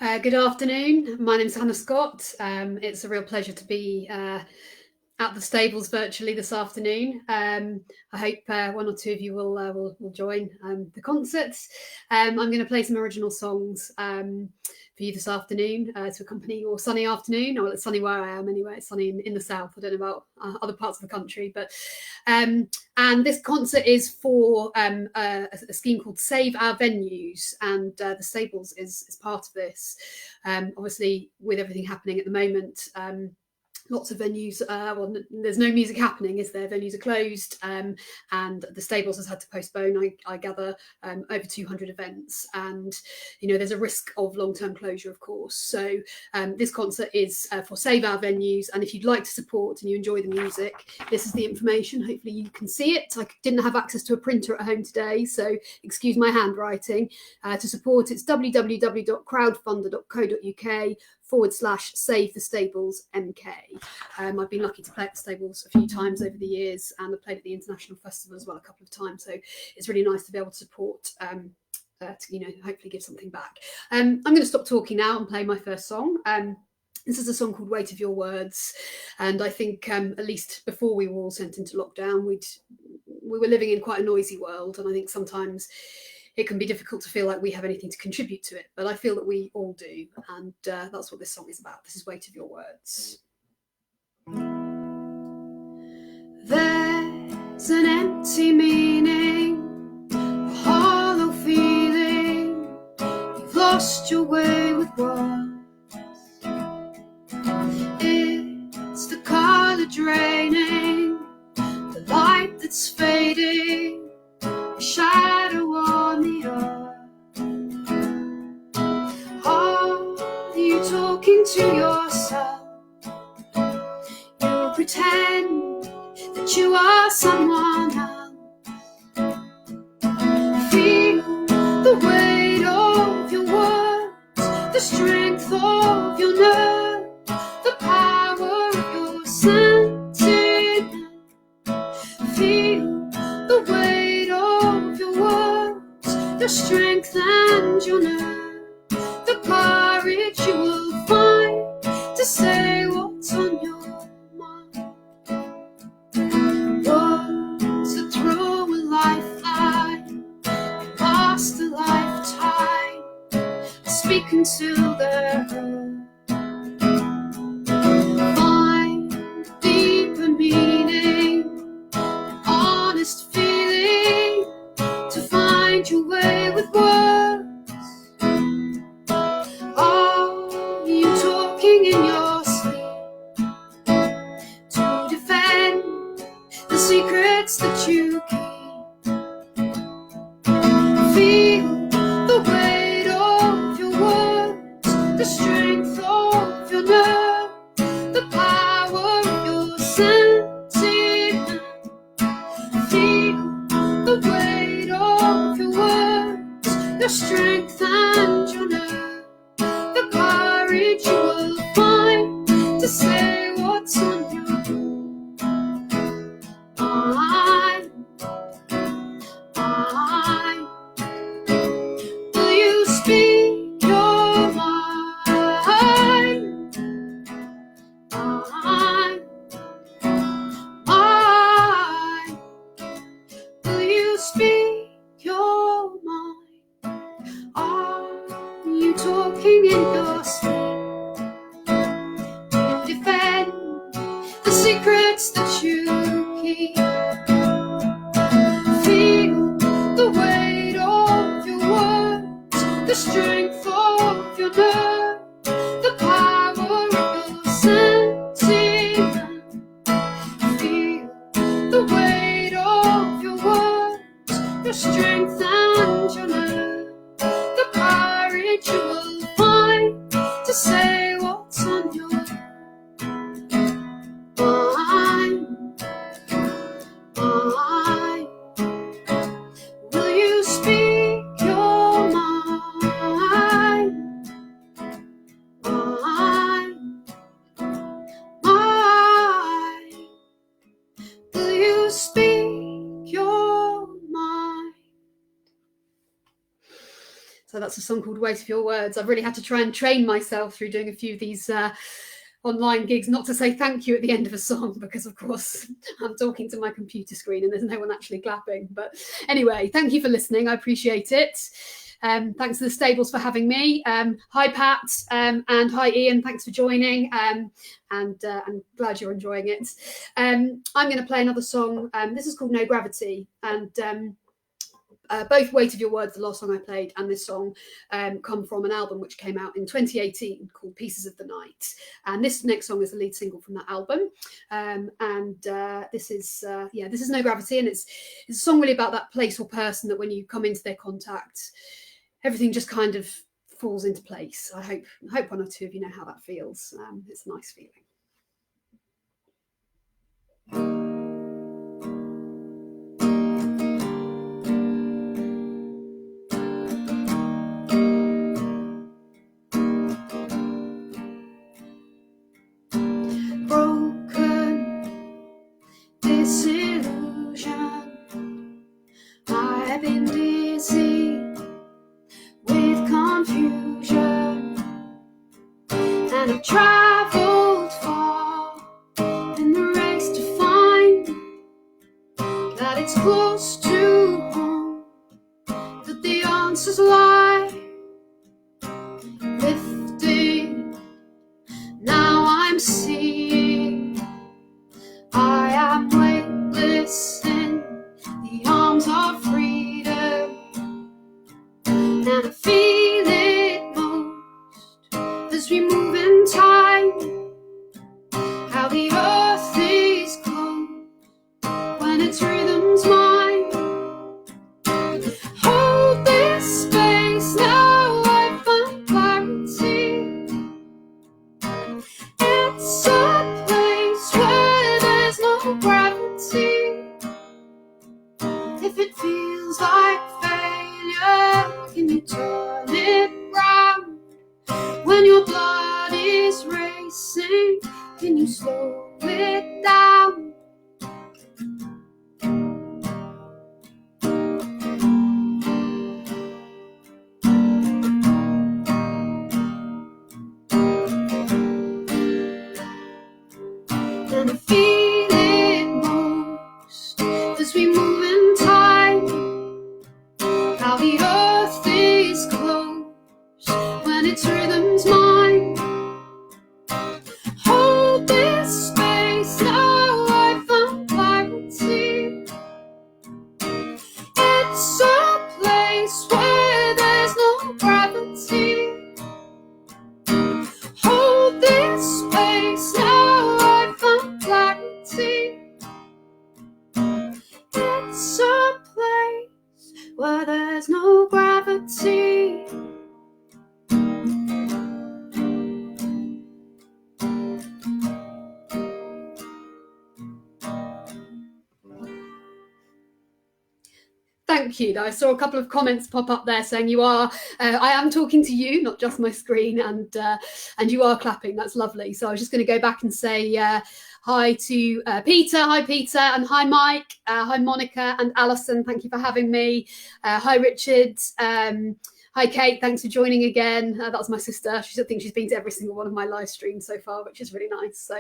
Good afternoon. My name's Hannah Scott. It's a real pleasure to be at the stables virtually this afternoon. I hope one or two of you will join the concerts. I'm going to play some original songs for you this afternoon to accompany your sunny afternoon. Well, it's sunny where I am anyway. It's sunny in the south. I don't know about other parts of the country, but and this concert is for a scheme called Save Our Venues, and the stables is part of this. Obviously, with everything happening at the moment, lots of venues, there's no music happening, is there? Venues are closed, and the stables has had to postpone, I gather, over 200 events. And, there's a risk of long-term closure, of course. So this concert is for Save Our Venues. And if you'd like to support and you enjoy the music, this is the information. Hopefully you can see it. I didn't have access to a printer at home today, so excuse my handwriting. To support, it's www.crowdfunder.co.uk/Save the Stables MK. I've been lucky to play at the stables a few times over the years, and I've played at the International Festival as well a couple of times. So it's really nice to be able to support, to hopefully give something back. I'm going to stop talking now and play my first song. This is a song called Weight of Your Words, and I think at least before we were all sent into lockdown, we were living in quite a noisy world, and I think sometimes it can be difficult to feel like we have anything to contribute to it, but I feel that we all do, and that's what this song is about. This is Weight of Your Words. There's an empty meaning, a hollow feeling, you've lost your way with words. It's the colour draining, the light that's fading, a shadow on the earth. Are you talking to yourself? You pretend that you are someone else. Feel the weight of your words, the strength of your nerve, the power of your sentiment. Feel the weight of your words, your strength and your nerve, the courage you will find to say what's on your mind. Words that throw a lifeline, you lost a lifetime, speak until they're heard. Find deeper meaning, an honest feeling, to find your way with words. Are you talking in your sleep to defend the secrets that you keep? Feel the weight of your words, the strength of your nerve, the power of your sentiment. Feel the weight of your words, your strength and your nerve, the courage you will find to say what's on your mind. Will you speak your mind? Will you speak your mind? Are you talking in your sleep to defend the secrets that you keep? Feel the weight of your words, the strength of your nerve, the power of your sentiment. Feel the weight of your words, your strength and your nerve, the courage you will find to say what's on your mind. That's a song called Weight of Your Words. I've really had to try and train myself through doing a few of these online gigs not to say thank you at the end of a song, because of course I'm talking to my computer screen and there's no one actually clapping. But anyway, thank you for listening. I appreciate it. Thanks to the Stables for having me. Hi Pat, and hi Ian, thanks for joining, and I'm glad you're enjoying it. I'm going to play another song. This is called No Gravity, and both Weight of Your Words, the last song I played, and this song come from an album which came out in 2018 called Pieces of the Night. And this next song is the lead single from that album. This is No Gravity, and it's a song really about that place or person that when you come into their contact, everything just kind of falls into place. I hope one or two of you know how that feels. It's a nice feeling. I've traveled far in the race to find that it's close to home, that the answers lie lifting. Now I'm seeing I am weightless in the arms of freedom, and I feel it most as we move in time, how the earth is cold when its rhythm's mine. Hold this space, now I find clarity. It's a place where there's no gravity. If it feels like failure, can you turn it round? When your blood is racing, can you slow it down? And I feel it most as we move in time, how the earth is close when its rhythm's mine. Hold this space, now I found clarity. It's a place where there's no gravity. Hold this space, now I found clarity. It's a place where there's no gravity. Thank you. I saw a couple of comments pop up there saying you are. I am talking to you, not just my screen, and you are clapping. That's lovely. So I was just going to go back and say hi to Peter. Hi, Peter, and hi, Mike. Hi, Monica and Alison. Thank you for having me. Hi, Richard. Hi, Kate. Thanks for joining again. That was my sister. I think she's been to every single one of my live streams so far, which is really nice. So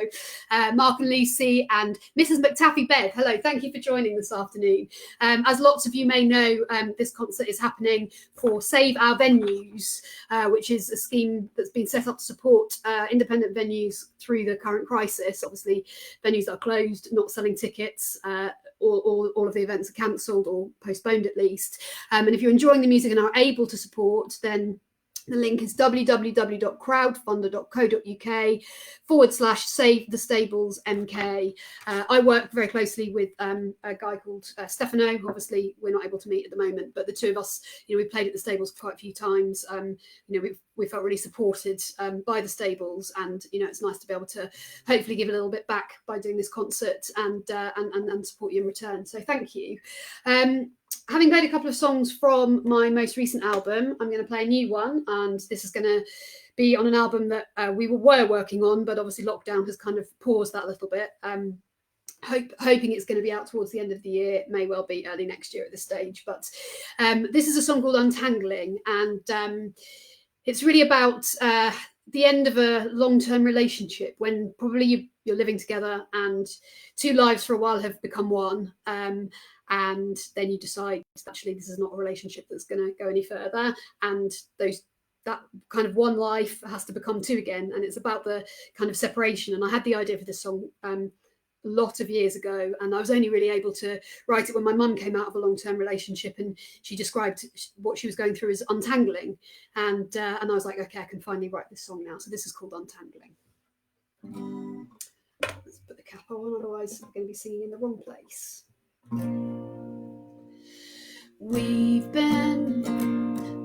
Mark and Lucy and Mrs. McTaffy Bev, hello. Thank you for joining this afternoon. As lots of you may know, this concert is happening for Save Our Venues, which is a scheme that's been set up to support independent venues through the current crisis. Obviously, venues that are closed, not selling tickets, all of the events are cancelled or postponed at least. And if you're enjoying the music and are able to support, then the link is www.crowdfunder.co.uk/Save the Stables MK. I work very closely with a guy called Stefano. Obviously, we're not able to meet at the moment, but the two of us, we played at the Stables quite a few times. We felt really supported by the Stables, and it's nice to be able to hopefully give a little bit back by doing this concert and support you in return. So thank you. Having played a couple of songs from my most recent album, I'm going to play a new one, and this is going to be on an album that we were working on, but obviously lockdown has kind of paused that a little bit. hoping it's going to be out towards the end of the year. It may well be early next year at this stage. But this is a song called Untangling, and it's really about the end of a long-term relationship, when probably you're living together and two lives for a while have become one, and then you decide actually this is not a relationship that's going to go any further, and that kind of one life has to become two again, and it's about the kind of separation. And I had the idea for this song a lot of years ago, and I was only really able to write it when my mum came out of a long-term relationship, and she described what she was going through as untangling, and I was like, okay, I can finally write this song now. So this is called Untangling. Let's put the cap on, otherwise I'm going to be singing in the wrong place. We've been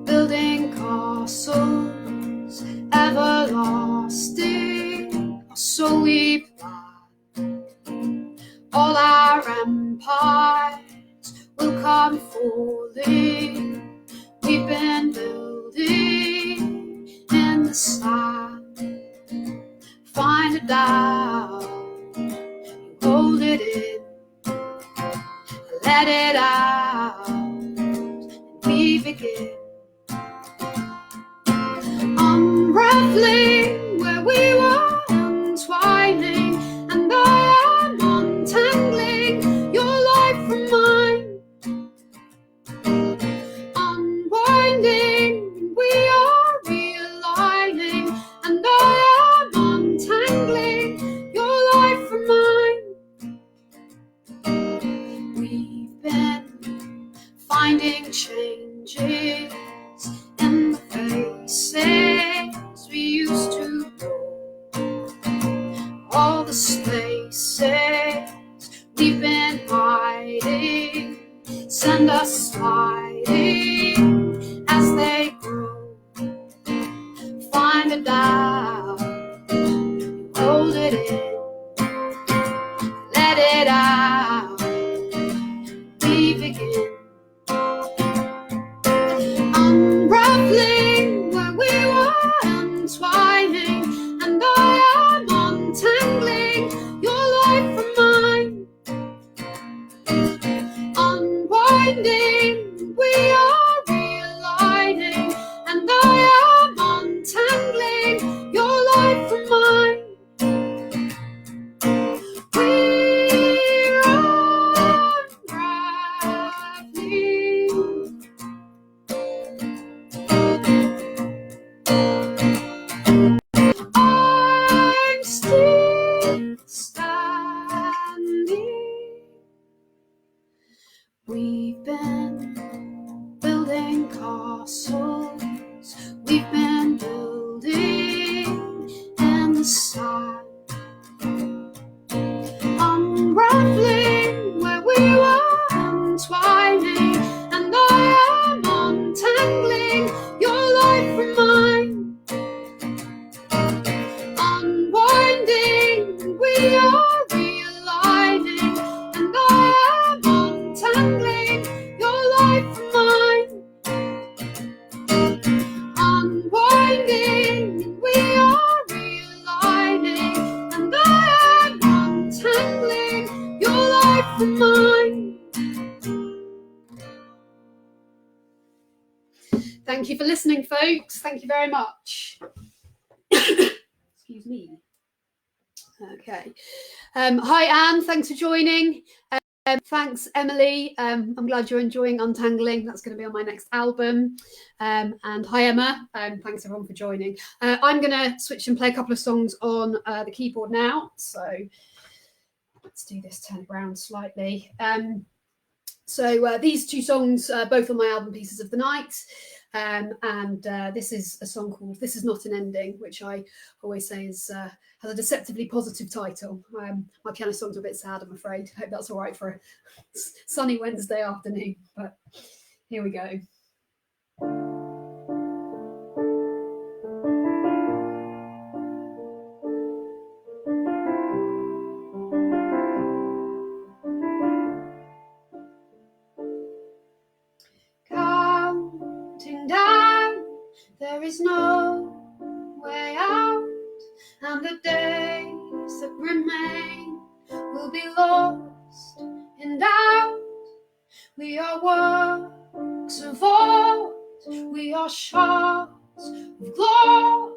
building castles everlasting, so we plan. All our empires will come falling. We've been building in the sand. Find it down, you hold it in, let it out, and we begin. Unraveling where we were entwining, and I am untangling your life from mine. Unwinding, we are realigning, and I am untangling your life from mine. We've been finding changes in the faces we used to know, all the spaces we've been hiding, send us sliding as they grow. Find it out, hold it in, let it out, we begin. Unraveling where we were entwining, and I am untangling your life from mine. Unwinding, we are realigning, and I am untangling your life from mine. We're unraveling. I'm still standing. We've been building castles, we've been building in the sand. Unraveling where we were entwining, and I am untangling your life from mine. Unwinding, we are realigning, and I am untangling your life from mine. Unwinding, we are realigning, and I am untangling your life from mine. Thank you for listening, folks. Thank you very much. Excuse me. Okay. Hi, Anne. Thanks for joining. Thanks, Emily. I'm glad you're enjoying Untangling. That's going to be on my next album. And hi, Emma. Thanks, everyone, for joining. I'm going to switch and play a couple of songs on the keyboard now. So let's do this, turn it around slightly. So these two songs, both on my album Pieces of the Night. And this is a song called This Is Not an Ending, which I always say is has a deceptively positive title. My piano songs are a bit sad, I'm afraid. I hope that's all right for a sunny Wednesday afternoon, but here we go. Counting down, there is no way out, and the days that remain will be lost in doubt. We are works of art, we are shards of glass.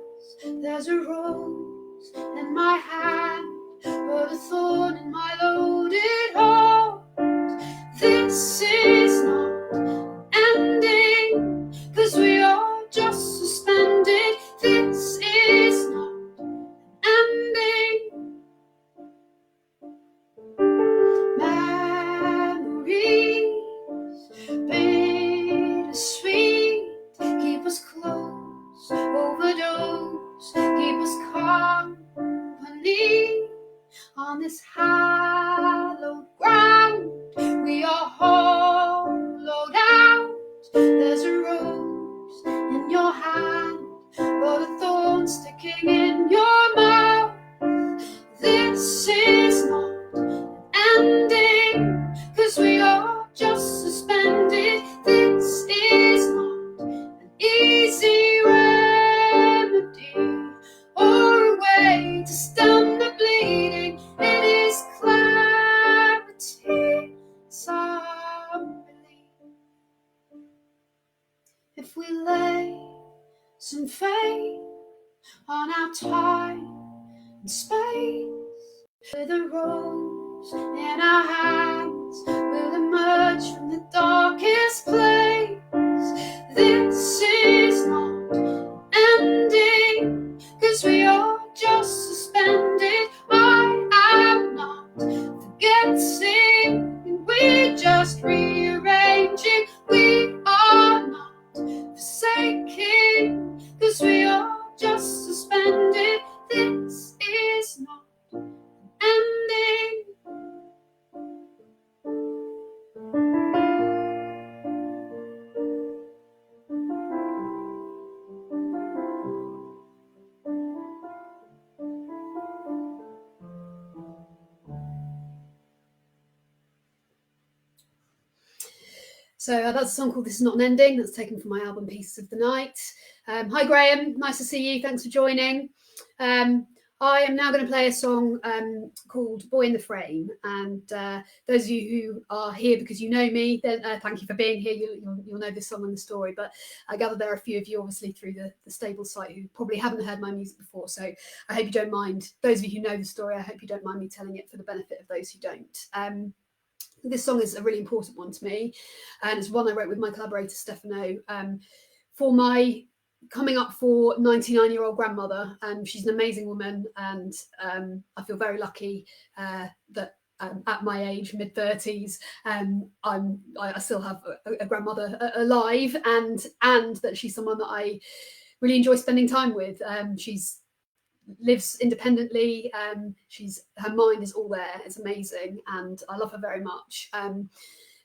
There's a rose in my hand, but a thorn in my loaded heart. This is not ending, 'cause we are just suspended. This is not ending. Memories, bittersweet, keep us close, overdose, keep us company on this hallowed ground. We are hollowed out. There's a rose in your hand, but a thorn sticking in your mouth. This is not ending, 'cause we are just suspended. This is not an easy remedy or a way to stem the bleeding. It is clarity, some relief. If we lay some faith on our time and space, with a rose in our hands, we'll emerge from the darkest place. This is not ending, 'cause we are just suspended. I am not forgetting, and we're just rearranging. We are not forsaking, 'cause we are just suspended. This is not ending. So that's a song called This Is Not an Ending. That's taken from my album Pieces of the Night. Hi Graham, nice to see you. Thanks for joining. I am now going to play a song called Boy in the Frame. And those of you who are here because you know me, then thank you for being here. You'll know this song and the story. But I gather there are a few of you, obviously, through the stable site who probably haven't heard my music before. So I hope you don't mind. Those of you who know the story, I hope you don't mind me telling it for the benefit of those who don't. This song is a really important one to me, and it's one I wrote with my collaborator Stefano for my coming up for 99-year-old grandmother. She's an amazing woman, and I feel very lucky that at my age, mid-30s, I still have a grandmother alive, and that she's someone that I really enjoy spending time with. She's lives independently. Her mind is all there. It's amazing, and I love her very much.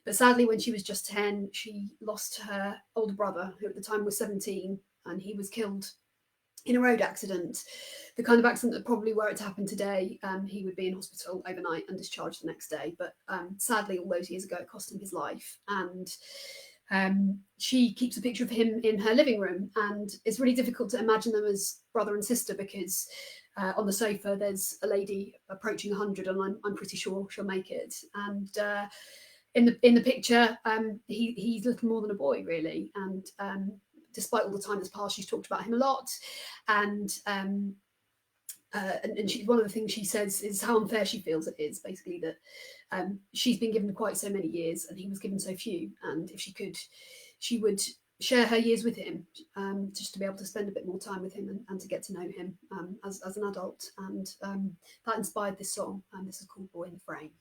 But sadly, when she was just 10, she lost her older brother, who at the time was 17, and he was killed in a road accident. The kind of accident that probably were it to happen today, he would be in hospital overnight and discharged the next day. But sadly, all those years ago, it cost him his life. And she keeps a picture of him in her living room, and it's really difficult to imagine them as brother and sister because on the sofa there's a lady approaching 100, and I'm pretty sure she'll make it. And in the picture, he's little more than a boy, really. And despite all the time that's passed, she's talked about him a lot. And one of the things she says is how unfair she feels it is, basically, that she's been given quite so many years and he was given so few. And if she could, she would share her years with him, just to be able to spend a bit more time with him and to get to know him as an adult. And that inspired this song, and this is called Boy in the Frame.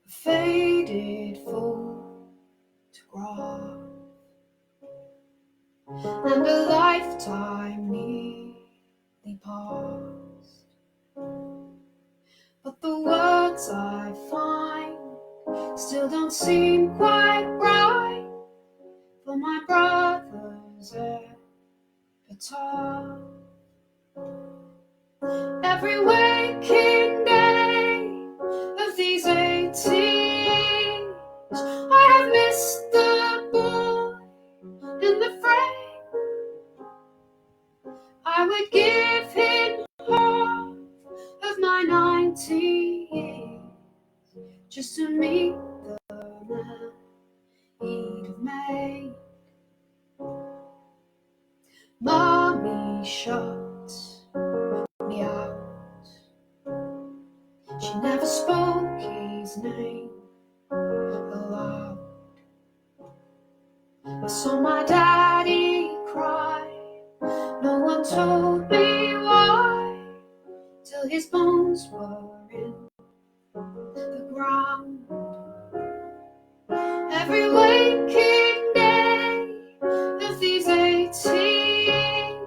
Faded photograph and a lifetime nearly past, but the words I find still don't seem quite right for my brother's epitaph. Everywhere I would give him half of my 90 years just to meet the man he'd have made. Mommy shut me out. She never spoke his name aloud. I saw my daddy cry. No one told me why, till his bones were in the ground. Every waking day of these 18,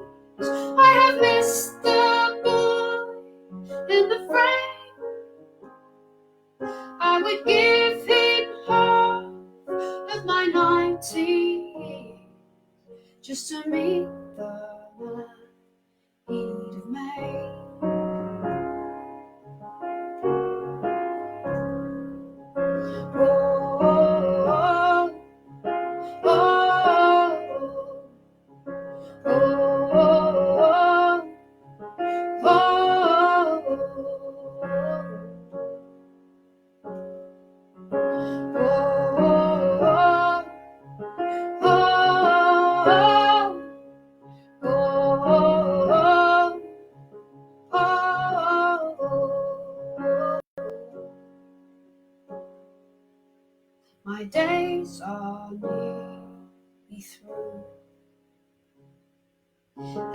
I have missed the boy in the frame. I would give him half of my 90 years just to meet the man he'd have made. My days are nearly through.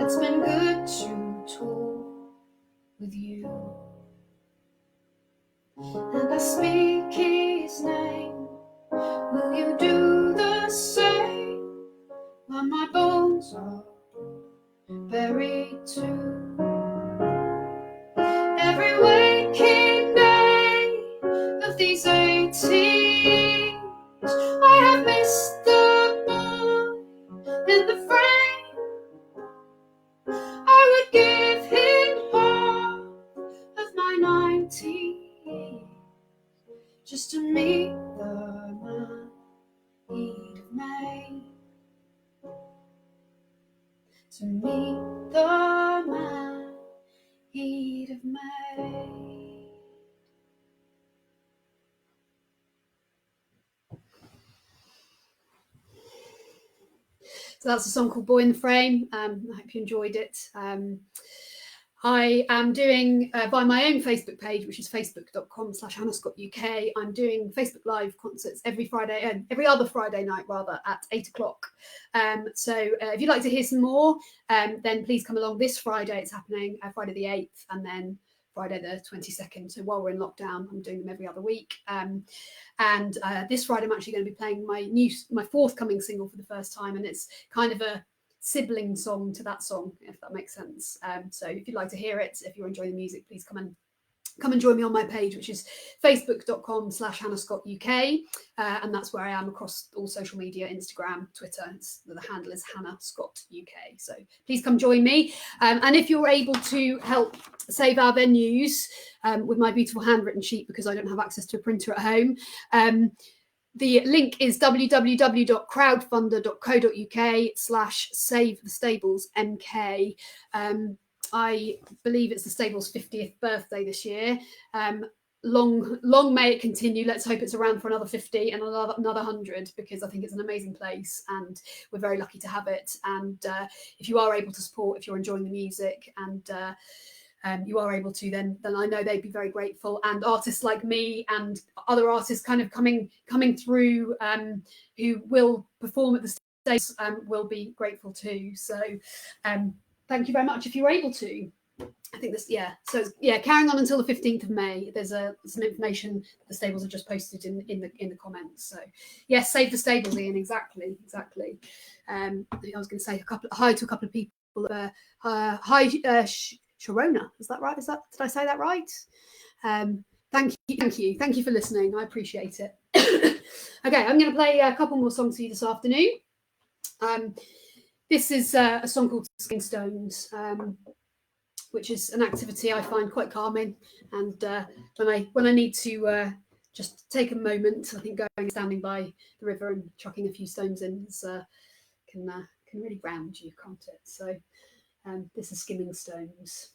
It's been good to talk with you, and I speak his name. Will you do the same when my bones are buried too? Every waking day of these 18, I have missed the boy in the frame. I would give him half of my 90 years just to meet the man he'd have made. To meet the man he'd have made. So that's a song called Boy in the Frame. I hope you enjoyed it. I am doing, by my own Facebook page, which is facebook.com/HannahScottUK, I'm doing Facebook Live concerts every other Friday night rather, at 8 o'clock. So if you'd like to hear some more, then please come along this Friday. It's happening Friday the 8th, and then Friday the 22nd. So while we're in lockdown, I'm doing them every other week. And this Friday, I'm actually going to be playing my forthcoming single for the first time, and it's kind of a sibling song to that song, if that makes sense. So if you'd like to hear it, if you're enjoying the music, please come and join me on my page, which is facebook.com/HannahScottUK, and that's where I am across all social media, Instagram, Twitter. The handle is Hannah Scott UK. So please come join me, and if you're able to help save our venues with my beautiful handwritten sheet, because I don't have access to a printer at home, the link is www.crowdfunder.co.uk/SaveTheStablesMK. I believe it's the stable's 50th birthday this year. Long may it continue. Let's hope it's around for another 50 and another 100, because I think it's an amazing place and we're very lucky to have it. And if you are able to support, if you're enjoying the music, and you are able to, then I know they'd be very grateful. And artists like me and other artists kind of coming through, who will perform at the stage, will be grateful too. So thank you very much if you're able to. I think this, so carrying on until the 15th of May. There's some information the stables have just posted in the comments. So yes, save the stables, Ian. Exactly. I was going to say hi to a couple of people. Hi, Sharona, is that right? Did I say that right? Thank you for listening. I appreciate it. Okay, I'm going to play a couple more songs for you this afternoon. This is a song called Skin Stones, which is an activity I find quite calming, and when I need to just take a moment, I think standing by the river and chucking a few stones in can really ground you, can't it? So This is Skimming Stones.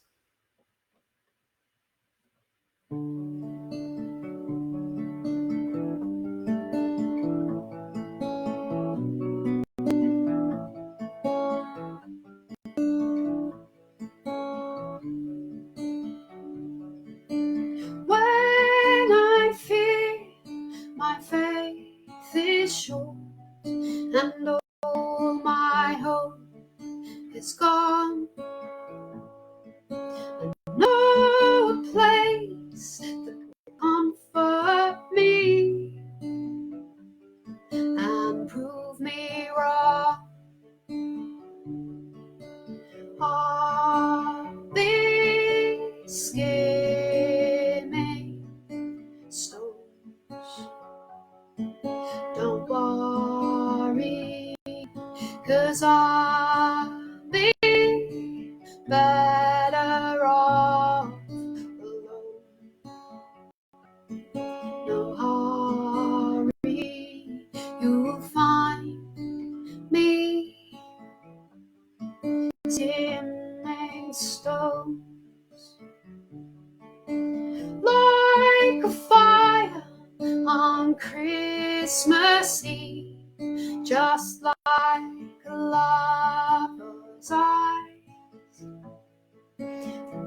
When I feel my faith is short and all my hope is gone, and no place that will comfort me and prove me wrong. All these skimming stones, don't worry, 'cause I'll be better off alone. No hurry, you'll find me skimming stones, like a fire on Christmas Eve, just like a lover's eyes. The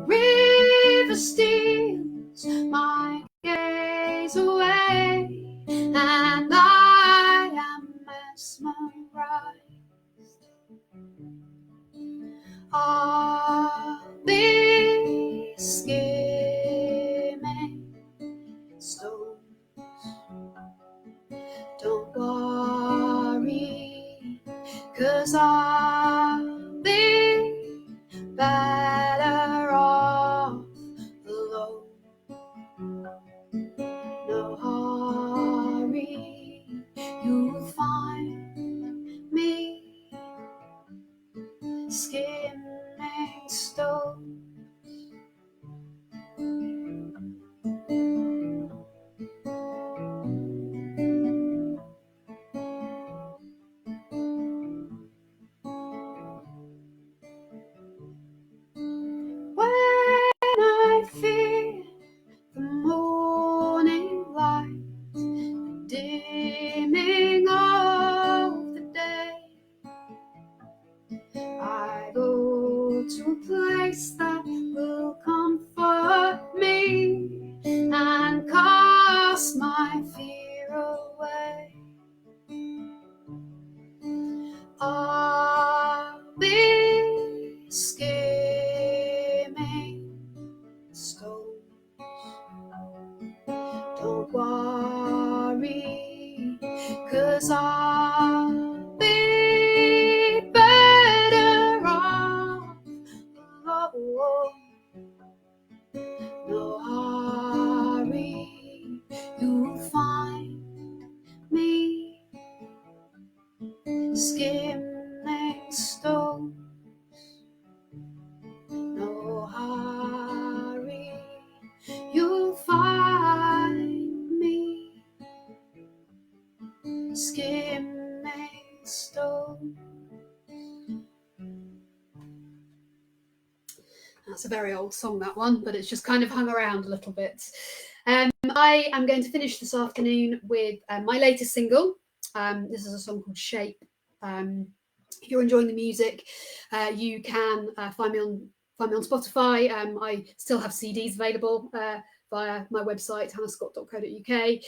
river steals my gaze away, and I am mesmerized. I'll be skimming stones, don't worry, 'cause I'll be better off alone. No hurry, you'll find me skimming stones. When I feel the morning light dimming of the day, I go to a place that will comfort me and cast my fear away. I'll be skimming stones, don't worry, 'cause I'll be better off alone. No hurry, you'll find me skimming stones. No hurry, you'll find me skimming stones. That's a very old song, that one, but it's just kind of hung around a little bit. I am going to finish this afternoon with my latest single. This is a song called Shape. If you're enjoying the music, you can find me on Spotify. I still have CDs available via my website, hannahscott.co.uk.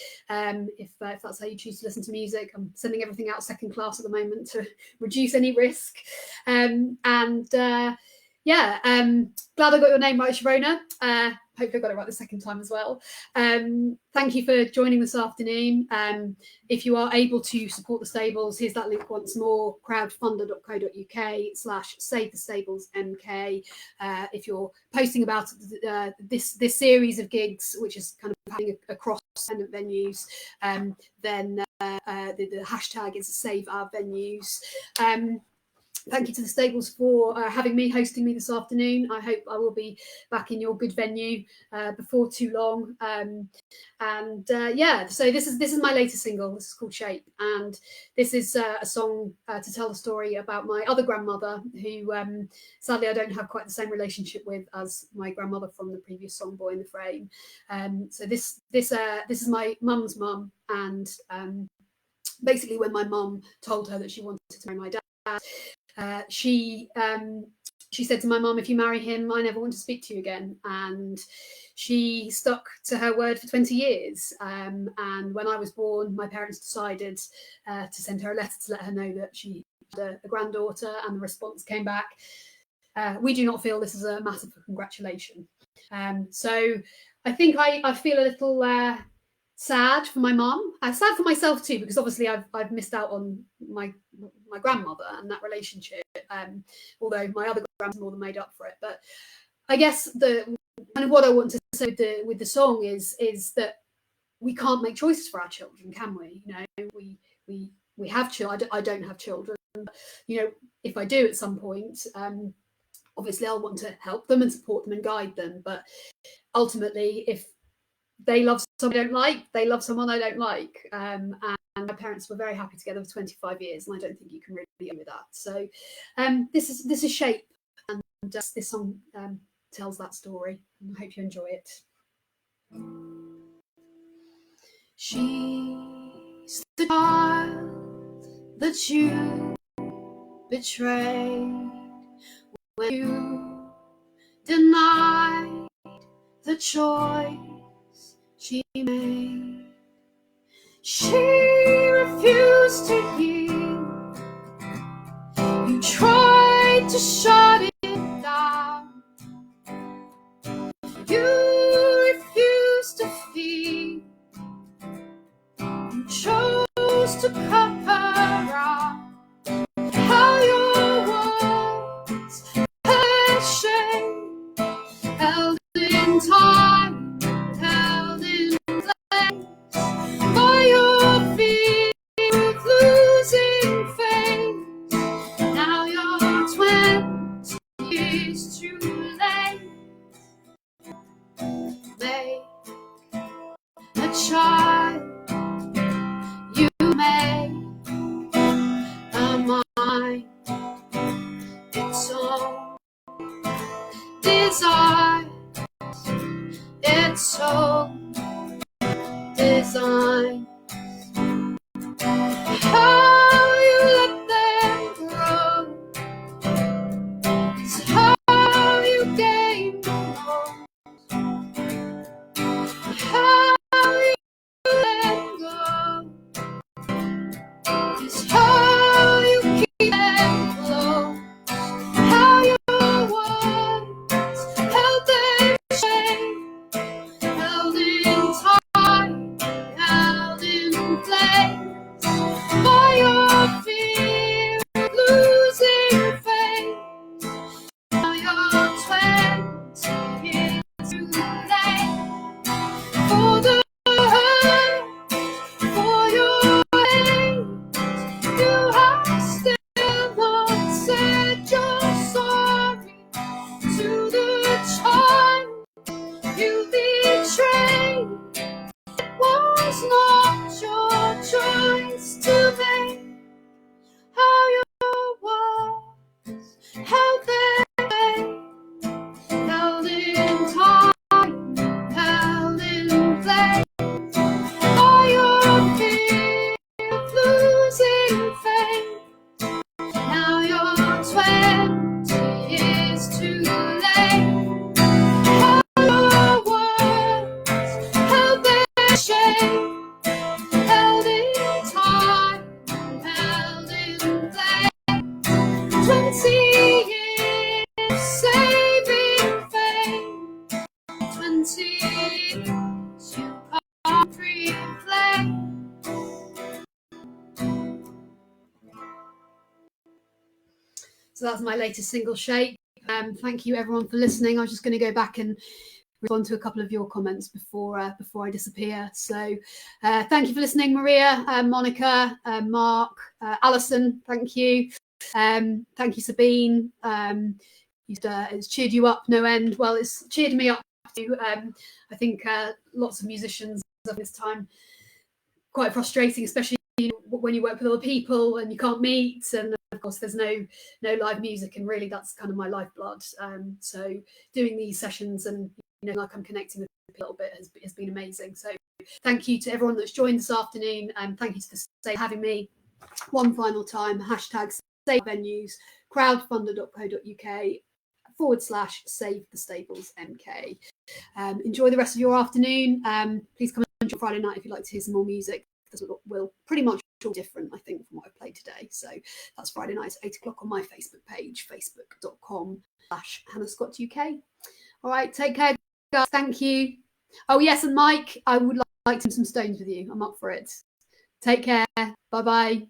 If that's how you choose to listen to music, I'm sending everything out second class at the moment to reduce any risk. Glad I got your name right, Sharona. Hopefully I got it right the second time as well. Thank you for joining this afternoon. If you are able to support the stables, here's that link once more, crowdfunder.co.uk/SaveTheStablesMK. If you're posting about this series of gigs, which is kind of happening across independent venues, then the hashtag is Save Our Venues. Thank you to the Stables for having me, hosting me this afternoon. I hope I will be back in your good venue before too long. Yeah, so this is my latest single. This is called Shape, and this is a song to tell the story about my other grandmother, who sadly I don't have quite the same relationship with as my grandmother from the previous song, Boy in the Frame. So this is my mum's mum, and basically when my mum told her that she wanted to marry my dad, she said to my mum, if you marry him, I never want to speak to you again. And she stuck to her word for 20 years. And when I was born, my parents decided to send her a letter to let her know that she had a granddaughter, and the response came back, we do not feel this is a matter for congratulation. So I think I feel a little sad for my mum, sad for myself too, because obviously I've missed out on my grandmother and that relationship, although my other grandmother more than made up for it. But I guess the kind of what I want to say with the song is that we can't make choices for our children, can we? You know, we have children. I don't have children, but, you know, if I do at some point, obviously I'll want to help them and support them and guide them. But ultimately, if they love someone I don't like, they love someone I don't like. And my parents were very happy together for 25 years, and I don't think you can really deal with that. So this is Shape, and this song tells that story, and I hope you enjoy it. She's the child that you betrayed when you denied the choice she made. She refused to heal. You tried to shut it down. You refused to feel. You chose to cut her out. How your words had shame, held in time, held in place by your fear of losing faith. Now you're 20 years too late. Make a child, you make a mind, its own desire, its own design. How you let them grow is how you gain the most. How you let go is how you keep them close. How your words held their shape, held in time, held in place by your fear of losing faith. Now you're 20 years too late for the hurt, for your hate. You have still not said you're sorry to the child you betrayed. It was not your choice to make. How your words held their weight, held in time, held in place by your fear of losing faith. Now you're 20 years too late. How your words held their shape, held in time, held in place. 20 years saving faith. 20 years you can't replay. So that's my latest single, Shape. Thank you everyone for listening. I was just going to go back and respond to a couple of your comments before I disappear. So thank you for listening, Maria, Monica, Mark, Alison, thank you. Thank you, Sabine. It's cheered you up no end. Well, it's cheered me up too. I think lots of musicians at this time quite frustrating, especially when you work with other people and you can't meet, and of course there's no live music, and really that's kind of my lifeblood. So doing these sessions and like I'm connecting with people a little bit has been amazing. So thank you to everyone that's joined this afternoon, and thank you to the Save having me. One final time, hashtag Save Venues, crowdfunder.co.uk/Save the Stables MK. Enjoy the rest of your afternoon. Please come on Friday night if you'd like to hear some more music. This will pretty much all different, I think, from what I've played today. So that's Friday night at 8 o'clock on my Facebook page, facebook.com/HannahScottUK. All right, take care, guys. Thank you. Oh, yes, and Mike, I would like to do some stones with you. I'm up for it. Take care. Bye-bye.